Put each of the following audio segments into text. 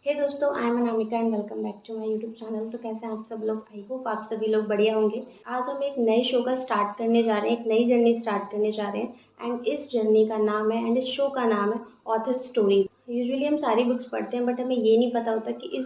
हे दोस्तों, I am Anamika and welcome back to my YouTube channel. तो कैसे हैं आप सब लोग? आई होप आप सभी लोग बढ़िया होंगे। आज हम एक नए शो का स्टार्ट करने जा रहे हैं, एक नई जर्नी स्टार्ट करने जा रहे हैं एंड इस जर्नी का नाम है एंड इस शो का नाम है ऑथर स्टोरीज। यूजुअली हम सारी बुक्स पढ़ते हैं बट हमें ये नहीं पता होता कि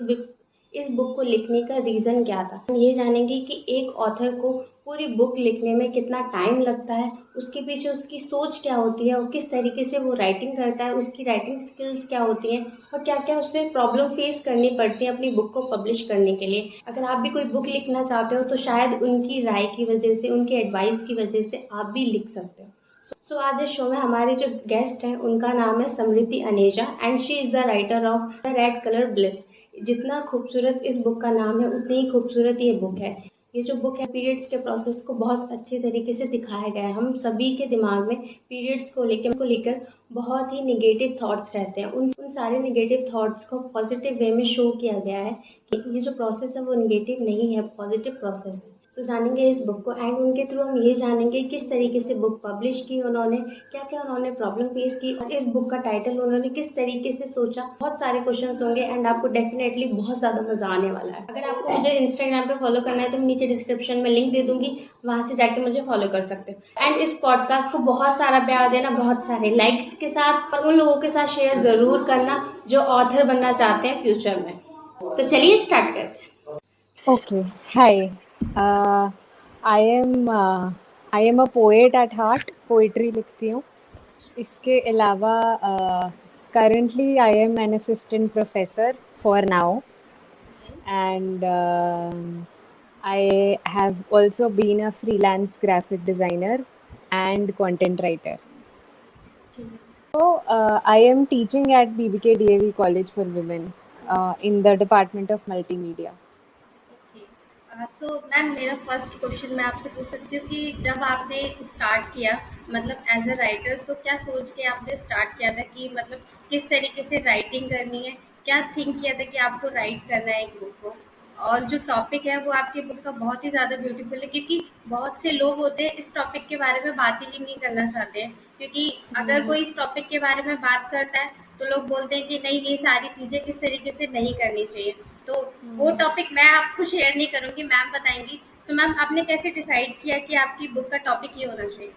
इस बुक को लिखने का रीज़न क्या था। हम ये जानेंगे कि एक ऑथर को पूरी बुक लिखने में कितना टाइम लगता है, उसके पीछे उसकी सोच क्या होती है और किस तरीके से वो राइटिंग करता है, उसकी राइटिंग स्किल्स क्या होती हैं और क्या क्या उससे प्रॉब्लम फेस करनी पड़ती है अपनी बुक को पब्लिश करने के लिए। अगर आप भी कोई बुक लिखना चाहते हो तो शायद उनकी राय की वजह से, उनके एडवाइस की वजह से आप भी लिख सकते हो। सो आज इस शो में हमारी जो गेस्ट हैं उनका नाम है Samriddhi Aneja and she is the writer of the red colour bliss. जितना खूबसूरत इस बुक का नाम है उतनी ही खूबसूरत ये बुक है। ये जो बुक है पीरियड्स के प्रोसेस को बहुत अच्छे तरीके से दिखाया गया है। हम सभी के दिमाग में पीरियड्स को लेकर बहुत ही निगेटिव थॉट्स रहते हैं। उन सारे निगेटिव थॉट्स को पॉजिटिव वे में शो किया गया है कि ये जो प्रोसेस है वो निगेटिव नहीं है, पॉजिटिव प्रोसेस है। तो जानेंगे इस बुक को एंड उनके थ्रू हम ये जानेंगे किस तरीके से बुक पब्लिश की उन्होंने, क्या क्या उन्होंने प्रॉब्लम फेस की और इस बुक का टाइटल उन्होंने किस तरीके से सोचा। बहुत सारे क्वेश्चंस होंगे एंड आपको डेफिनेटली बहुत ज़्यादा मज़ा आने वाला है। अगर आपको मुझे इंस्टाग्राम पे फॉलो करना है तो मैं नीचे डिस्क्रिप्शन में लिंक दे दूंगी, वहाँ से जाके मुझे फॉलो कर सकते हो। एंड इस पॉडकास्ट को बहुत सारा प्यार देना, बहुत सारे लाइक्स के साथ, और उन लोगों के साथ शेयर ज़रूर करना जो ऑथर बनना चाहते हैं फ्यूचर में। तो चलिए स्टार्ट करते हैं। Okay, hi. Uh, I am a poet at heart. Poetry लिखती हूँ. इसके अलावा currently I am an assistant professor for now, and I have also been a freelance graphic designer and content writer. So I am teaching at BBK DAV College for Women in the Department of Multimedia. So ma'am, मेरा first question मैं आपसे पूछ सकती हूँ कि जब आपने start किया, मतलब एज अ राइटर, तो क्या सोच के आपने स्टार्ट किया था कि मतलब किस तरीके से राइटिंग करनी है? क्या थिंक किया था कि आपको राइट करना है एक बुक को? और जो टॉपिक है वो आपकी बुक का बहुत ही ज़्यादा ब्यूटीफुल है, क्योंकि बहुत से लोग होते हैं इस टॉपिक के बारे में बात ही नहीं करना चाहते हैं, क्योंकि अगर कोई इस टॉपिक के बारे में बात करता है तो लोग बोलते हैं कि नहीं, ये सारी चीज़ें किस तरीके से नहीं करनी चाहिए। तो वो टॉपिक मैं आपको शेयर नहीं करूँगी, मैम बताएंगी। सो मैम, आपने कैसे डिसाइड किया कि आपकी बुक का टॉपिक ये होना चाहिए?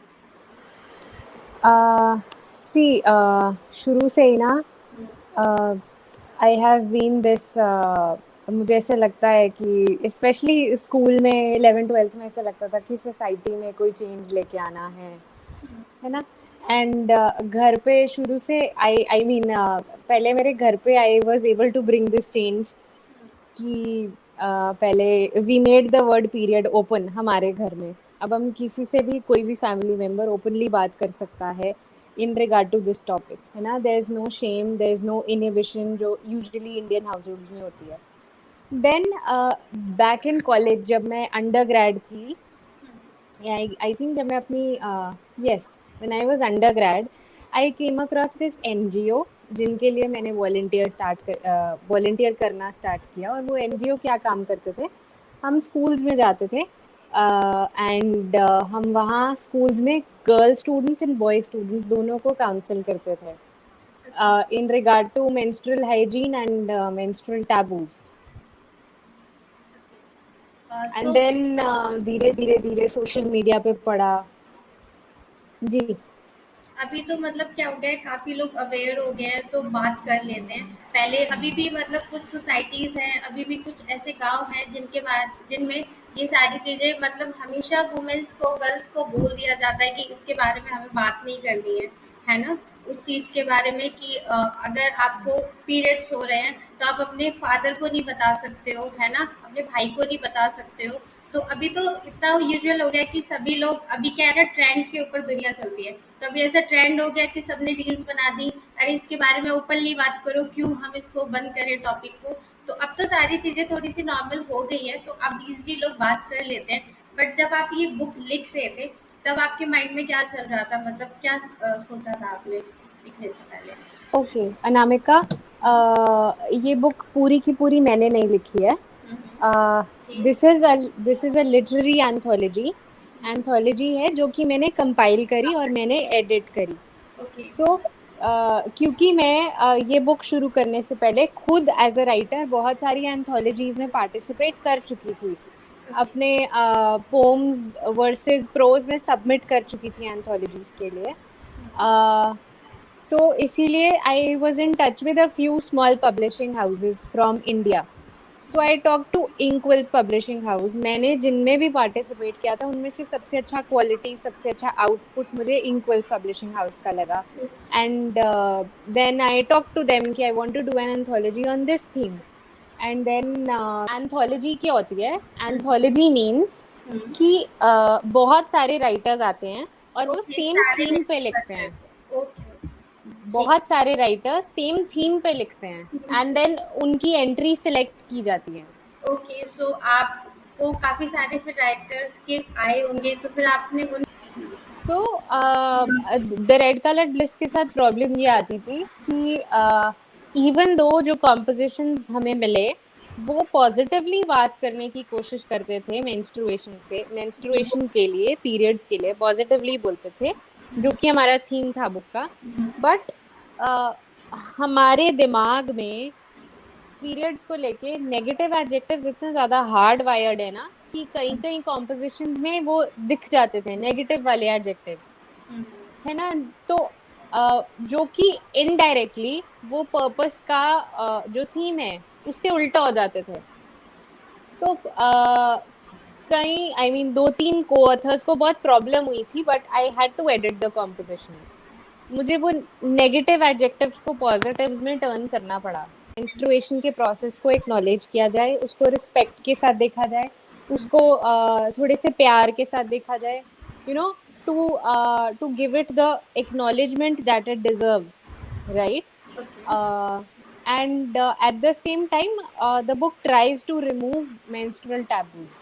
शुरू से ही ना आई हैव बीन दिस, मुझे ऐसे लगता है कि स्पेशली स्कूल में 11th-12th में ऐसा लगता था कि सोसाइटी में कोई चेंज लेके आना है ना। एंड घर पे शुरू से आई मीन पहले मेरे घर पे I was able to bring this change कि पहले we made the word period open हमारे घर में। अब हम किसी से भी, कोई भी फैमिली मेम्बर ओपनली बात कर सकता है in regard to this topic, है ना। There is no shame, there is no inhibition जो यूजुअली इंडियन हाउसहोल्ड्स में होती है। देन बैक इन कॉलेज जब मैं अंडर ग्रेड थी, आई थिंक जब मैं अपनी yes when I was under grade, I came across this NGO जिनके लिए मैंने वॉलंटियर करना स्टार्ट किया। और वो एनजीओ क्या काम करते थे, हम स्कूल्स में जाते थे एंड हम वहाँ स्कूल्स में girl students and boy students दोनों को काउंसिल करते थे in regard to menstrual hygiene and menstrual taboos. And then धीरे धीरे सोशल मीडिया पे पढ़ा जी। अभी तो मतलब क्या हो गया है, काफ़ी लोग अवेयर हो गए हैं तो बात कर लेते हैं। पहले अभी भी मतलब कुछ सोसाइटीज़ हैं, अभी भी कुछ ऐसे गांव हैं जिनमें ये सारी चीज़ें मतलब हमेशा वुमेन्स को, गर्ल्स को बोल दिया जाता है कि इसके बारे में हमें बात नहीं करनी है ना। उस चीज़ के बारे में कि अगर आपको पीरियड्स हो रहे हैं तो आप अपने फादर को नहीं बता सकते हो, है ना, अपने भाई को नहीं बता सकते हो। तो अभी तो इतना यूजुअल हो गया कि सभी लोग, अभी क्या है ना, ट्रेंड के ऊपर दुनिया चलती है। तो अभी ऐसा ट्रेंड हो गया कि सबने रील्स बना दी, अरे इसके बारे में ओपनली बात करो, क्यों हम इसको बंद करें टॉपिक को। तो अब तो सारी चीज़ें थोड़ी सी नॉर्मल हो गई है, तो अब इजली लोग बात कर लेते हैं। बट जब आप ये बुक लिख रहे थे तब आपके माइंड में क्या चल रहा था, मतलब क्या सोचा था आपने लिखने से पहले? ओके अनामिका, ये बुक पूरी की पूरी मैंने नहीं लिखी है। This is a literary anthology है जो कि मैंने कंपाइल करी और मैंने एडिट करी। ओके। सो क्योंकि मैं ये बुक शुरू करने से पहले खुद एज अ राइटर बहुत सारी एंथोलॉजीज में पार्टिसिपेट कर चुकी थी, अपने पोम्स वर्सेस प्रोज में सबमिट कर चुकी थी एंथोलॉजीज के लिए। तो इसीलिए I was in touch with a few small publishing houses from India. तो I talk to Inquills publishing house. मैंने जिनमें भी पार्टिसिपेट किया था उनमें से सबसे अच्छा क्वालिटी, सबसे अच्छा आउटपुट मुझे इंक्विल्स पब्लिशिंग हाउस का लगा। And then I talk to them कि I want to do an anthology on this theme. And then anthology क्या होती है? एंथोलॉजी मीन्स कि बहुत सारे राइटर्स आते हैं और वो ओके, सेम सारे थीम पे मिक्स लिखते कर हैं। देते। ओके, ठीक। बहुत सारे राइटर्स सेम थीम पे लिखते हैं एंड देन उनकी एंट्री सिलेक्ट की जाती है। ओके, सो आपको काफ़ी सारे फिर राइटर्स के आए होंगे, तो फिर आपने उन तो द रेड कलर ब्लिस के साथ प्रॉब्लम ये आती थी कि इवन दो जो कॉम्पोजिशंस हमें मिले वो पॉजिटिवली बात करने की कोशिश करते थे मेंस्ट्रुएशन के लिए, पीरियड्स के लिए पॉजिटिवली बोलते थे, जो कि हमारा थीम था बुक का। बट हमारे दिमाग में पीरियड्स को लेके नेगेटिव एडजेक्टिव्स इतने ज्यादा हार्ड वायर्ड है ना कि कई कई कॉम्पोजिशंस में वो दिख जाते थे नेगेटिव वाले एडजेक्टिव्स, है ना। तो जो कि इनडायरेक्टली वो पर्पस का जो थीम है उससे उल्टा हो जाते थे। तो कई आई मीन दो तीन को ऑथर्स को बहुत प्रॉब्लम हुई थी, but I had to edit the compositions. मुझे वो नेगेटिव एडजेक्टिव्स को पॉजिटिव्स में टर्न करना पड़ा। मेंस्ट्रुएशन के प्रोसेस को एक्नॉलेज किया जाए, उसको रिस्पेक्ट के साथ देखा जाए, उसको थोड़े से प्यार के साथ देखा जाए, you know, to give it the acknowledgement that it deserves, right? And at the same time, the book tries to remove menstrual taboos.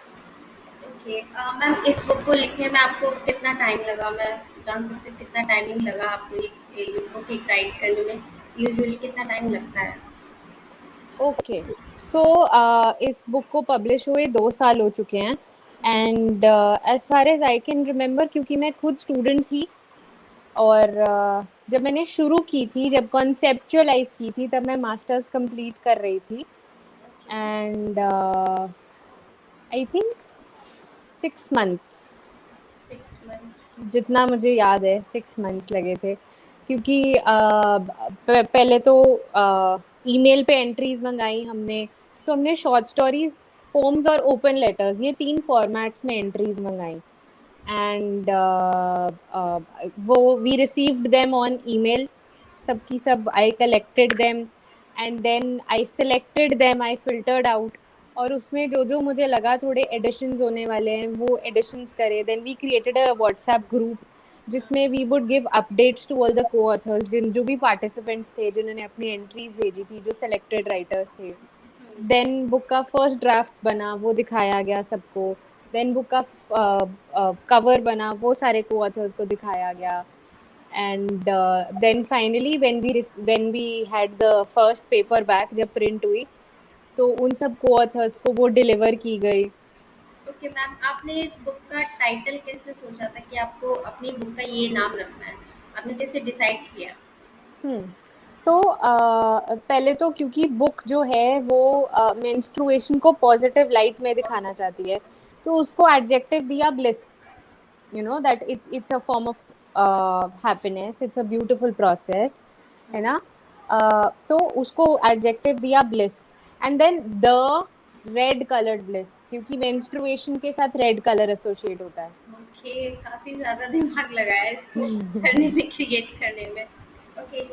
Okay, ma'am इस बुक को लिखने में आपको कितना टाइम लगा? मैं जान सकती हूँ कितना टाइमिंग लगा आपको एक बुक एक राइट करने में? यूजुअली कितना टाइम लगता है? ओके, सो इस बुक को पब्लिश हुए 2 साल हो चुके हैं। And as far as I can remember, क्योंकि मैं खुद स्टूडेंट थी और जब मैंने शुरू की थी, जब कॉन्सेप्चुअलाइज की थी, तब मैं मास्टर्स कंप्लीट कर रही थी। And I think 6 months, 6 month. जितना मुझे याद है 6 months लगे थे। क्योंकि पहले तो ईमेल पे एंट्रीज मंगाई हमने। सो हमने शॉर्ट स्टोरीज, पोम्स और ओपन लेटर्स, ये 3 फॉर्मेट्स में एंट्रीज मंगाई। एंड वो we received them on email, सबकी सब। I collected them and then I selected them, I filtered out, और उसमें जो जो मुझे लगा थोड़े एडिशंस होने वाले हैं वो एडिशंस करे। Then we created a WhatsApp group जिसमें we would give updates to all the coauthors, जो भी पार्टिसिपेंट्स थे जिन्होंने अपनी एंट्रीज भेजी थी, जो सेलेक्टेड राइटर्स थे। देन बुक का फर्स्ट ड्राफ्ट बना, वो दिखाया गया सबको। देन बुक का कवर बना, वो सारे को ऑथर्स को दिखाया गया। And then finally when we had the first paper back, जब प्रिंट हुई, तो उन सब को ऑथर्स को वो डिलीवर की गई। ओके मैम, आपने इस बुक का टाइटल कैसे सोचा था कि आपको अपनी बुक का ये नाम रखना है? आपने कैसे डिसाइड किया? सो पहले तो क्योंकि बुक जो है वो मेंस्ट्रुएशन को पॉजिटिव लाइट में दिखाना चाहती है, तो उसको एडजेक्टिव दिया bliss, you know, that it's a form of happiness, it's a beautiful process, है ना। तो उसको एडजेक्टिव दिया bliss. And then the red coloured bliss, क्योंकि मेंस्ट्रुएशन के साथ रेड कलर एसोसिएट होता है। ओके, काफ़ी ज़्यादा दिमाग लगाया इसको करने में, क्रिएट करने में। ओके,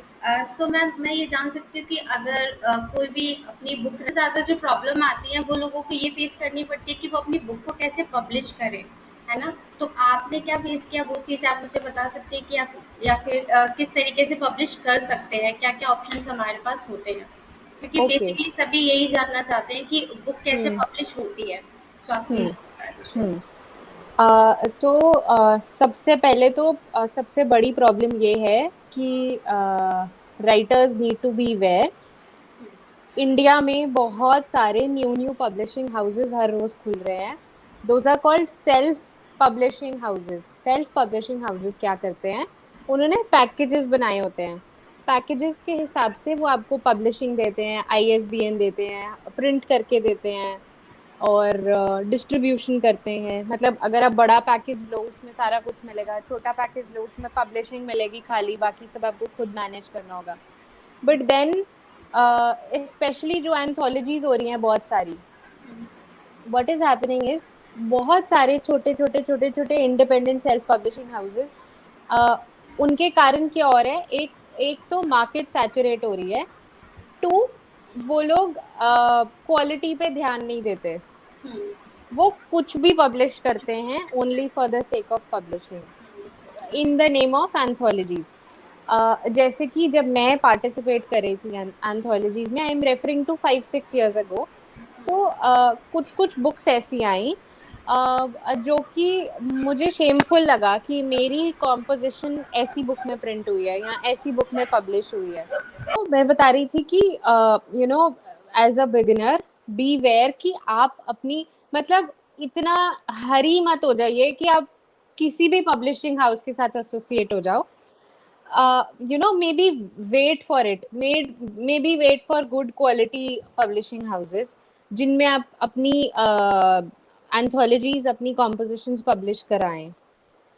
सो मैम मैं ये जान सकती हूँ कि अगर कोई भी अपनी बुक ज़्यादा जो प्रॉब्लम आती है वो लोगों को ये फेस करनी पड़ती है कि वो अपनी बुक को कैसे पब्लिश करें, है ना? तो आपने क्या फेस किया, वो चीज़ आप मुझे बता सकते हैं कि आप या फिर किस तरीके से पब्लिश कर सकते हैं? क्या-क्या ऑप्शंस हमारे पास होते हैं? क्योंकि ओके। बेसिकली सभी यही जानना चाहते हैं कि बुक कैसे हम्म पब्लिश होती है। सो आप प्लीज़ हम्म बता दीजिए। हम्म तो सबसे पहले तो सबसे बड़ी प्रॉब्लम ये है कि writers need to be aware. India में बहुत सारे न्यू पब्लिशिंग हाउसेस हर रोज खुल रहे हैं। Those are called self publishing houses. Self publishing houses क्या करते हैं? उन्होंने पैकेजेस बनाए होते हैं। पैकेजेस के हिसाब से वो आपको पब्लिशिंग देते हैं, ISBN देते हैं, प्रिंट करके देते हैं और डिस्ट्रीब्यूशन करते हैं। मतलब अगर आप बड़ा पैकेज लो उसमें सारा कुछ मिलेगा, छोटा पैकेज लो उसमें पब्लिशिंग मिलेगी खाली, बाकी सब आपको खुद मैनेज करना होगा। बट देन स्पेशली जो एंथोलॉजीज हो रही हैं बहुत सारी, व्हाट इज हैपनिंग इज बहुत सारे छोटे छोटे छोटे छोटे इंडिपेंडेंट सेल्फ पब्लिशिंग हाउसेस, उनके कारण क्या हो रहा है, एक तो मार्केट सैचुरेट हो रही है, टू वो लोग क्वालिटी पे ध्यान नहीं देते, वो कुछ भी पब्लिश करते हैं only for the sake of publishing in the name of anthologies. जैसे कि जब मैं पार्टिसिपेट कर रही थी एंथोलॉजीज में, I am referring to 5-6 years ago, तो कुछ कुछ बुक्स ऐसी आई जो कि मुझे शेमफुल लगा कि मेरी कॉम्पोजिशन ऐसी बुक में प्रिंट हुई है या ऐसी बुक में पब्लिश हुई है। तो मैं बता रही थी कि you know as a beginner be aware कि आप अपनी मतलब इतना हरी मत हो जाइए कि आप किसी भी पब्लिशिंग हाउस के साथ एसोसिएट हो जाओ। maybe wait for it, maybe wait for good quality publishing houses जिनमें आप अपनी एंथोलॉजीज, अपनी कॉम्पोजिशंस पब्लिश कराएं,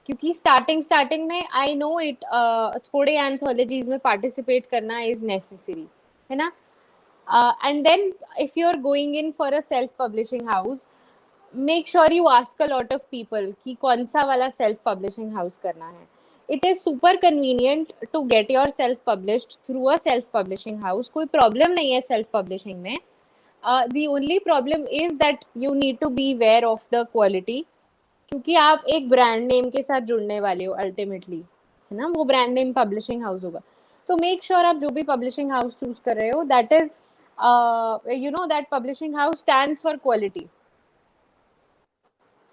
क्योंकि स्टार्टिंग में आई नो इट, थोड़े एंथोलॉजीज में पार्टिसिपेट करना इज नेसेसरी, है ना। And then if you are going in for a self publishing house, make sure you ask a lot of people कि कौन सा वाला सेल्फ पब्लिशिंग हाउस करना है। It is super convenient to get yourself published through a self publishing house. कोई problem नहीं है self publishing में। The only problem is that you need to be aware of the quality, क्योंकि आप एक brand name के साथ जुड़ने वाले हो अल्टीमेटली, है ना, वो ब्रांड नेम पब्लिशिंग हाउस होगा। तो मेक श्योर आप जो भी पब्लिशिंग हाउस चूज कर रहे हो, that is that publishing house stands for quality,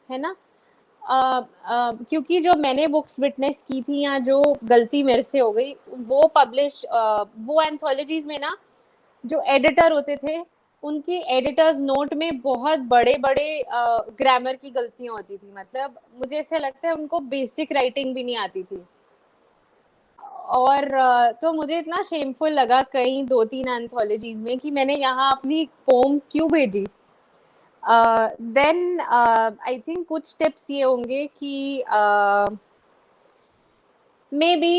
है ना। क्योंकि जो मैंने बुक्स विटनेस की थी या जो गलती मेरे से हो गई, वो एंथोलॉजीज में ना जो एडिटर होते थे, उनके एडिटर्स नोट में बहुत बड़े बड़े ग्रामर की गलतियां होती थी। मतलब मुझे ऐसा लगता है उनको बेसिक राइटिंग भी नहीं आती थी। और तो मुझे इतना शेमफुल लगा कई 2-3 एंथोलॉजीज में कि मैंने यहाँ अपनी पोम्स क्यों भेजी। देन आई थिंक कुछ टिप्स ये होंगे कि maybe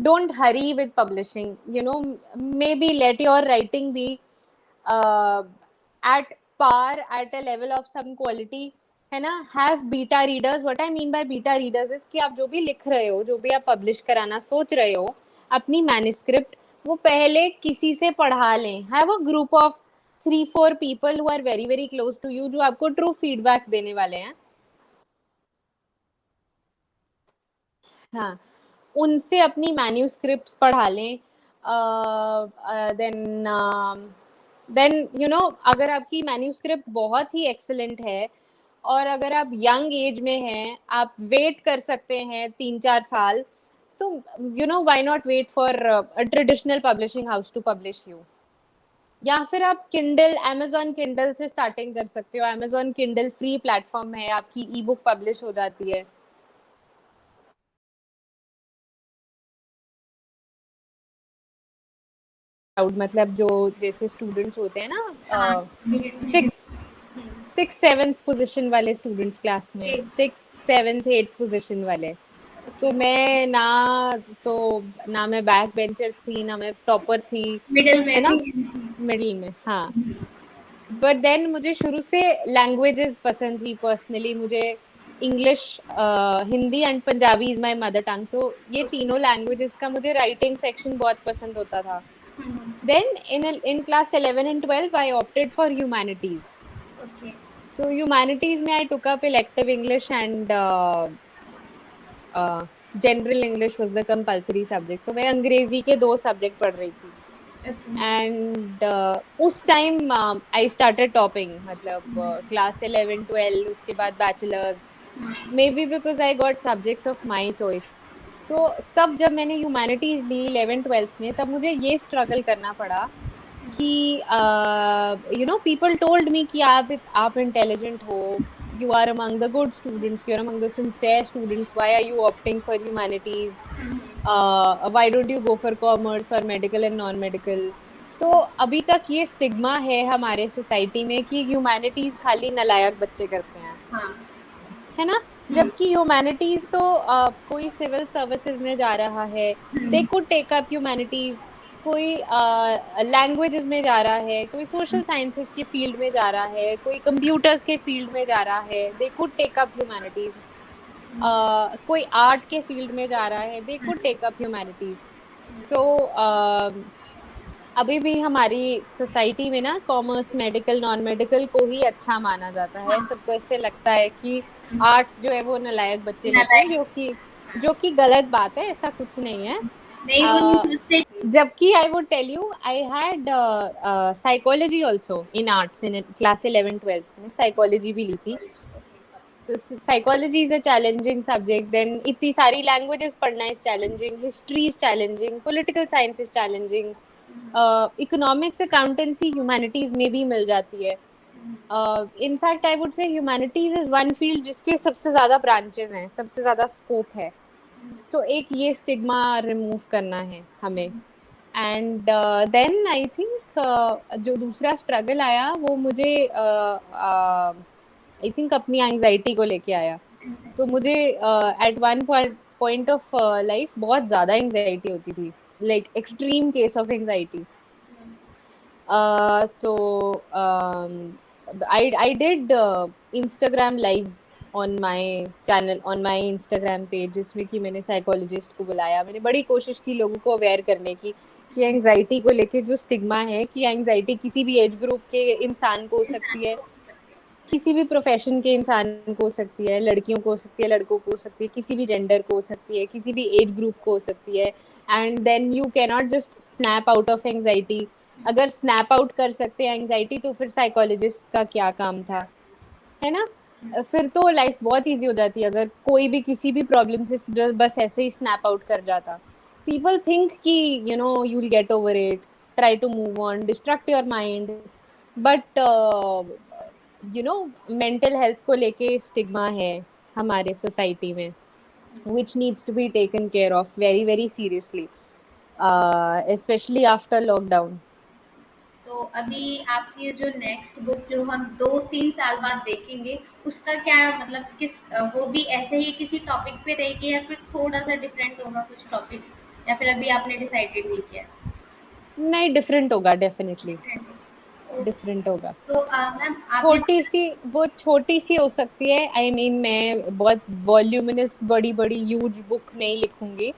don't hurry with publishing, maybe let your writing be at par, at a level of some quality, है ना। have beta readers, what I mean by beta readers is कि आप जो भी लिख रहे हो, जो भी आप पब्लिश कराना सोच रहे हो, अपनी मैन्युस्क्रिप्ट वो पहले किसी से पढ़ा लें। have a group of 3-4 people who are very very close to you, जो आपको ट्रू फीडबैक देने वाले हैं। हाँ, उनसे अपनी मैन्युस्क्रिप्ट्स पढ़ा लें। देन अगर आपकी मैन्युस्क्रिप्ट बहुत ही एक्सेलेंट है और अगर आप यंग एज में हैं, आप वेट कर सकते हैं 3-4 साल, तो why not wait for a traditional publishing house to publish you. या फिर आप किंडल, अमेजॉन किंडल से स्टार्टिंग कर सकते हो। अमेजॉन किंडल फ्री प्लेटफॉर्म है, आपकी ई बुक पब्लिश हो जाती है। मतलब जो जैसे स्टूडेंट्स होते हैं ना, 6th-7th पोजीशन वाले स्टूडेंट्स क्लास में, 6th 7th 8th पोजीशन वाले, तो मैं बैक बेंचर थी ना मैं टॉपर थी, मिडिल में, है ना, मिडिल में। हाँ, बट देन मुझे शुरू से लैंग्वेजेस पसंद थी। पर्सनली मुझे English, Hindi and Punjabi is my mother tongue, तो ये तीनों लैंग्वेजेस का मुझे राइटिंग सेक्शन बहुत पसंद होता था। Then in class 11 and 12 I opted for humanities. Okay. So humanities में I took up elective English and general English was the compulsory subject. तो मैं अंग्रेजी के 2 सब्जेक्ट पढ़ रही थी। And उस टाइम I started topping, मतलब class 11-12, उसके बाद bachelors, maybe because I got subjects of my choice. तो तब जब मैंने ह्यूमैनिटीज ली 11th-12th में, तब मुझे ये स्ट्रगल करना पड़ा कि पीपल टोल्ड मी कि आप इंटेलिजेंट हो, you are among the good students, you are among the sincere students, why are you opting for humanities, why don't you go for commerce और मेडिकल एंड नॉन मेडिकल। तो अभी तक ये stigma है हमारे सोसाइटी में कि ह्यूमैनिटीज खाली नालायक बच्चे करते हैं, हाँ। है ना। जबकि ह्यूमैनिटीज तो कोई सिविल सर्विसेज में जा रहा है, they could take up humanities, कोई लैंग्वेजेस में जा रहा है, कोई सोशल साइंसेस की फील्ड में जा रहा है, कोई कंप्यूटर्स के फील्ड में जा रहा है, they could take up humanities. कोई आर्ट के फील्ड में जा रहा है, they could take up humanities. तो अभी भी हमारी सोसाइटी में ना कॉमर्स, मेडिकल, नॉन मेडिकल को ही अच्छा माना जाता है। सबको ऐसे लगता है कि आर्ट्स जो है वो नालायक बच्चे लेते हैं, जो कि गलत बात है, ऐसा कुछ नहीं है। नहीं, वो नहीं सोचते। जबकि I would tell you, I had psychology also in arts in class 11-12 में साइकोलॉजी भी ली थी। तो psychology is a challenging subject, then इतनी सारी लैंग्वेजेस पढ़ना is challenging, history is challenging, political science is challenging, economics, accountancy humanities में भी मिल जाती है। In fact I would say humanities is one field जिसके सबसे ज़्यादा ब्रांचेस हैं, सबसे ज़्यादा स्कोप है। तो एक ये स्टिग्मा रिमूव करना है हमें। एंड देन आई थिंक जो दूसरा स्ट्रगल आया वो मुझे आई थिंक अपनी एंग्जाइटी को लेके आया। तो मुझे at one point of life बहुत ज़्यादा एंग्जाइटी होती थी, like extreme case of anxiety. तो I did Instagram lives on my channel, on my Instagram page, जिसमें कि मैंने साइकोलॉजिस्ट को बुलाया। मैंने बड़ी कोशिश की लोगों को अवेयर करने की कि एंग्जाइटी को लेके जो स्टिग्मा है कि एंग्जाइटी किसी भी एज ग्रुप के इंसान को हो सकती है, किसी भी प्रोफेशन के इंसान को हो सकती है, लड़कियों को हो सकती है, लड़कों को हो सकती है, किसी भी जेंडर को हो सकती है, किसी भी एज ग्रुप को हो सकती है। And then you cannot just snap out of anxiety. अगर स्नैप आउट कर सकते हैं एंग्जाइटी तो फिर साइकोलॉजिस्ट का क्या काम था, है ना। फिर तो लाइफ बहुत इजी हो जाती है अगर कोई भी किसी भी प्रॉब्लम से बस ऐसे ही स्नैप आउट कर जाता। पीपल थिंक कि you know you will get over it, try to move on, distract your mind, but you know mental health को लेके स्टिग्मा है हमारे सोसाइटी में, which needs to be taken care of very very seriously, especially after lockdown. तो अभी आपकी जो next book जो हम 2-3 साल बाद देखेंगे, उसका क्या मतलब वो भी ऐसे ही किसी टॉपिक पे रहेगी या फिर थोड़ा-सा डिफरेंट होगा कुछ टॉपिक, या फिर अभी आपने डिसाइडेड नहीं किया? नहीं, डिफरेंट होगा, डेफिनेटली ओके। डिफरेंट होगा। सो मैम आपने छोटी सी, वो छोटी सी हो सकती है। आई मीन मैं बहुत वॉल्यूमिनस बड़ी बड़ी ह्यूज बुक नहीं लिखूंगी,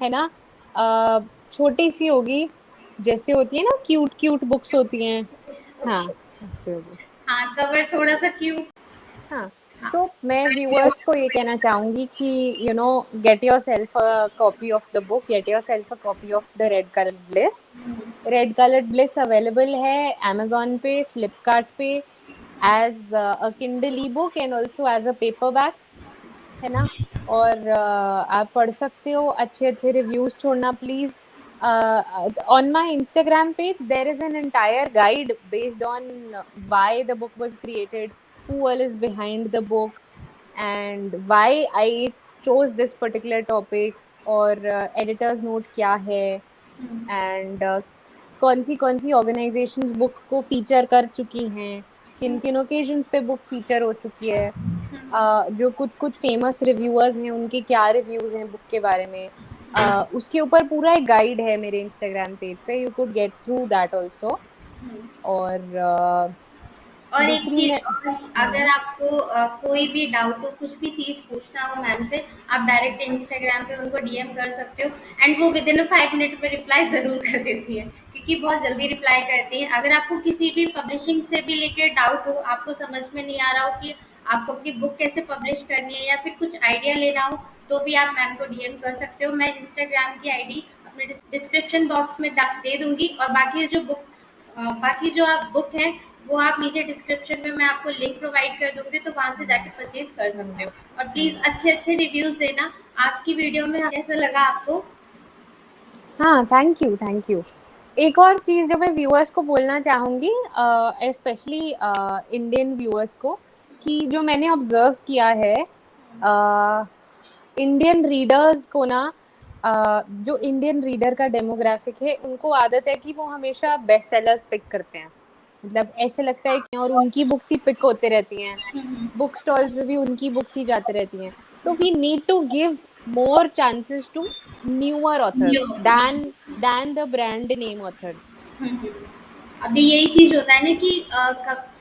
है ना। छोटी सी होगी, जैसे होती है ना क्यूट क्यूट बुक्स होती हैं, हाँ ऐसे होगी। हाँ, कवर थोड़ा-सा क्यूट। हाँ, हाँ। तो मैं व्यूअर्स को ये कहना चाहूँगी कि you know get yourself a copy of the book, get yourself a copy of the red coloured bliss. Red coloured bliss available है अमेज़न पे, फ्लिपकार्ट पे, as a Kindle ebook and also as a paperback, है ना। और आप पढ़ सकते हो, अच्छे अच्छे रिव्यूज़ छोड़ना please. On my Instagram page there is an entire guide based on why the book was created, who all is behind the book, and why I chose this particular topic, और editor's note क्या है, and कौन सी organisations book को feature कर चुकी हैं, किन किन ओकेजन्स पे बुक फीचर हो चुकी है, जो कुछ कुछ फेमस रिव्यूअर्स हैं उनके क्या रिव्यूज़ हैं बुक के बारे में, उसके ऊपर पूरा एक गाइड है मेरे इंस्टाग्राम पेज पे, you could get through that also. और और एक दूसरी मैं, चीज़ और, अगर आपको कोई भी डाउट हो, कुछ भी चीज़ पूछना हो मैम से, आप डायरेक्ट इंस्टाग्राम पे उनको डीएम कर सकते हो, एंड वो विदिन 5 मिनट में रिप्लाई ज़रूर कर देती है, क्योंकि बहुत जल्दी रिप्लाई करती हैं। अगर आपको किसी भी पब्लिशिंग से भी लेके डाउट हो, आपको समझ में नहीं आ रहा हो कि आपको अपनी बुक कैसे पब्लिश करनी है, या फिर कुछ आइडिया लेना हो, तो भी आप मैम को डीएम कर सकते हो। मैं इंस्टाग्राम की आईडी अपने डिस्क्रिप्शन बॉक्स में दे दूँगी, और बाकी जो आप बुक हैं वो आप नीचे डिस्क्रिप्शन में मैं आपको लिंक प्रोवाइड कर दूँगी, तो वहाँ से जाके परचेज़ कर सकते हो। और प्लीज़ अच्छे-अच्छे रिव्यूज़ देना। आज की वीडियो में कैसा लगा आपको? हाँ थैंक यू थैंक यू। एक और चीज़ जो मैं व्यूअर्स को बोलना चाहूँगी, स्पेशली इंडियन व्यूअर्स को, कि जो मैंने ऑब्जर्व किया है, इंडियन रीडर्स को ना जो इंडियन रीडर का डेमोग्राफिक है उनको आदत है कि वो हमेशा बेस्ट सेलर्स पिक करते हैं, मतलब ऐसे लगता है कि और उनकी बुक्स ही पिक होते रहती हैं, बुक स्टॉल्स पे भी उनकी बुक्स ही जाते रहती हैं। तो we need to give more chances to newer authors new than the brand name authors. अभी यही चीज होता है ना कि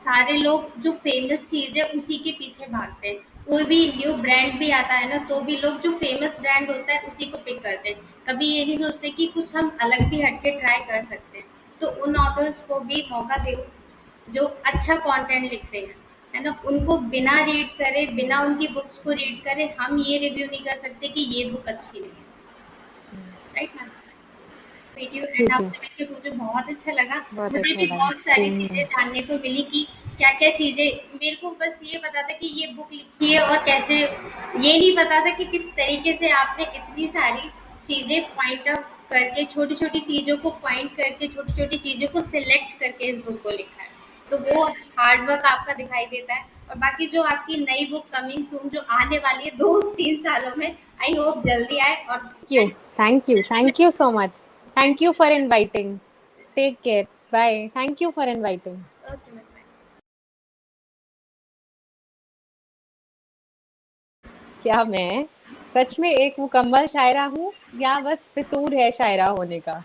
सारे लोग जो फेमस चीज है उसी के पीछे भागते हैं। कोई भी न्यू ब्रांड भी आता है ना तो भी लोग जो फेमस ब्रांड होता है उसी को पिक करते हैं। कभी ये नहीं सोचते कि कुछ हम अलग भी हटके ट्राई कर सकते हैं। तो उन ऑथर्स को भी मौका दे जो अच्छा कंटेंट लिखते हैं, है ना? उनको बिना रीड करे, बिना उनकी बुक्स को रीड करे हम ये रिव्यू नहीं कर सकते कि ये बुक अच्छी नहीं है। Right ma'am? वीडियो एंड ठीक है, आपसे मिलके मुझे बहुत अच्छा लगा। बहुत मुझे अच्छा भी लगा। बहुत सारी सेम चीज़ें में जानने को मिली कि क्या-क्या चीज़ें, मेरे को बस ये पता था कि ये बुक लिखी है और कैसे, ये नहीं पता था कि किस तरीके से आपने इतनी सारी चीज़ें पॉइंट आउट करके, छोटी-छोटी चीज़ों को पॉइंट करके, छोटी-छोटी चीज़ों को सिलेक्ट करके इस बुक को लिखा है। तो वो हार्ड वर्क आपका दिखाई देता है। और बाकी जो आपकी नई बुक कमिंग सून जो आने वाली है 2-3 सालों में, आई होप जल्दी आए और जल्दी thank you so much, thank you for inviting, take care, bye, thank you for inviting. Okay ma'am. क्या मैं सच में एक मुकम्मल शायरा हूँ या बस फितूर है शायरा होने का?